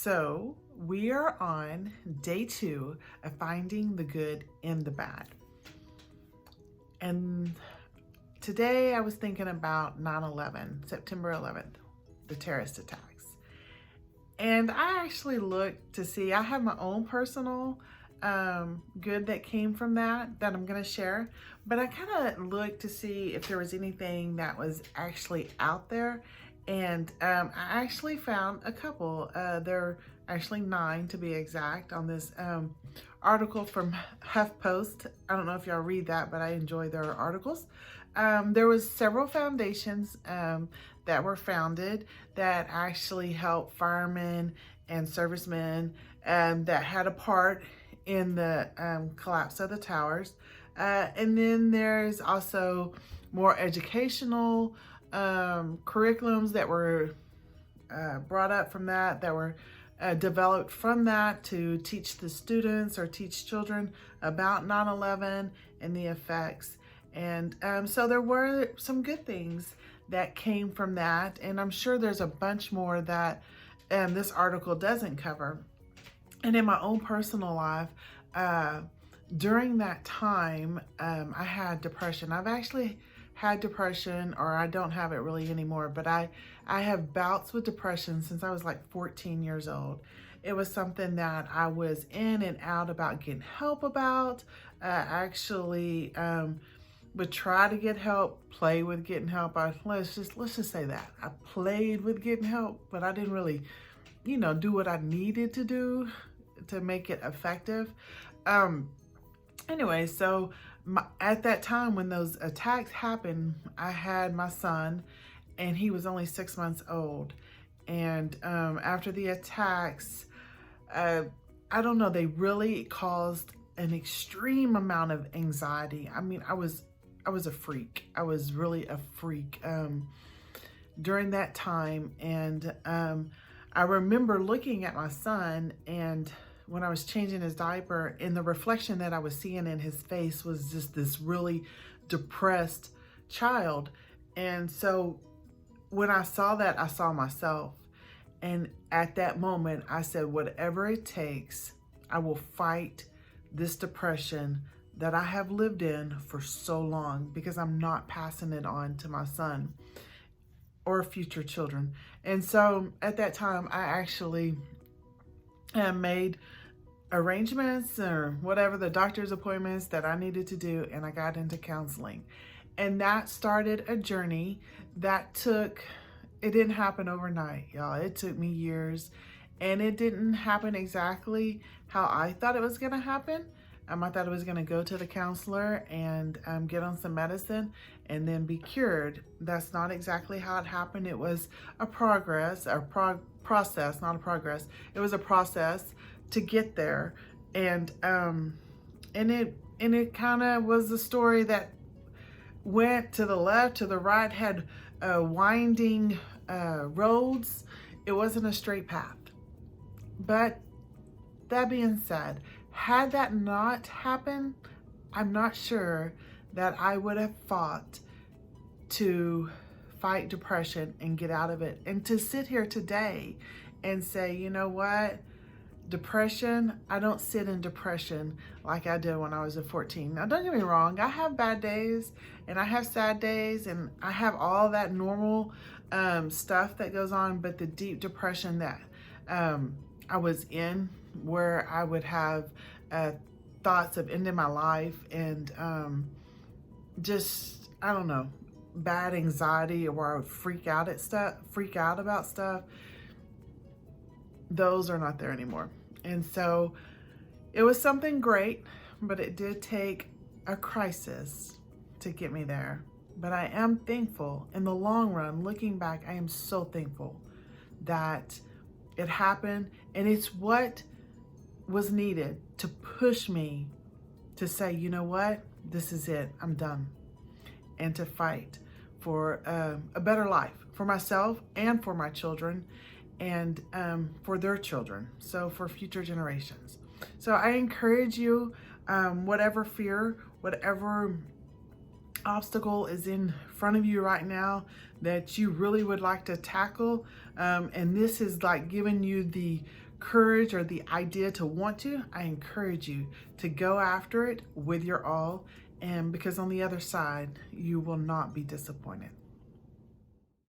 So we are on day 2 of finding the good in the bad. And today I was thinking about 9/11, September 11th, the terrorist attacks. And I actually looked to see, I have my own personal good that came from that I'm going to share. But I kind of looked to see if there was anything that was actually out there. And I actually found a couple. There are actually 9 to be exact on this article from HuffPost. I don't know if y'all read that, but I enjoy their articles. There was several foundations that were founded that actually help firemen and servicemen that had a part in the collapse of the towers. And then there's also more educational curriculums that were brought up from that were developed from that to teach the students or teach children about 9/11 and the effects. And so there were some good things that came from that. And I'm sure there's a bunch more that this article doesn't cover. And in my own personal life, during that time, I had depression. I've actually had depression, or I don't have it really anymore, but I have bouts with depression since I was like 14 years old. It was something that I was in and out about getting help about. Actually would try to get help, play with getting help. Let's just say that. I played with getting help, but I didn't really, do what I needed to do to make it effective. Anyway, so at that time when those attacks happened, I had my son, and he was only 6 months old. And after the attacks, I don't know, they really caused an extreme amount of anxiety. I mean, I was a freak. I was really a freak during that time. And I remember looking at my son, and when I was changing his diaper, and the reflection that I was seeing in his face was just this really depressed child. And so when I saw that, I saw myself. And at that moment, I said, whatever it takes, I will fight this depression that I have lived in for so long, because I'm not passing it on to my son or future children. And so at that time, I actually made arrangements or whatever, the doctor's appointments that I needed to do, and I got into counseling. And that started a journey that it didn't happen overnight, y'all. It took me years, and it didn't happen exactly how I thought it was gonna happen. I thought I was gonna go to the counselor and get on some medicine and then be cured. That's not exactly how it happened. It was a process, not a progress. It was a process to get there. And it kind of was a story that went to the left, to the right, had winding roads. It wasn't a straight path. But that being said, had that not happened, I'm not sure that I would have fought to fight depression and get out of it. And to sit here today and say, you know what? Depression, I don't sit in depression like I did when I was 14. Now, don't get me wrong, I have bad days and I have sad days and I have all that normal stuff that goes on, but the deep depression that I was in, where I would have thoughts of ending my life and just, I don't know, bad anxiety, or I would freak out about stuff. Those are not there anymore. And so it was something great, but it did take a crisis to get me there. But I am thankful in the long run. Looking back, I am so thankful that it happened, and it's what was needed to push me to say, you know what, this is it, I'm done, and to fight for a better life for myself and for my children, and for their children, so for future generations. So I encourage you, whatever fear, whatever obstacle is in front of you right now that you really would like to tackle, and this is like giving you the courage or the idea to want to, I encourage you to go after it with your all, and because on the other side, you will not be disappointed.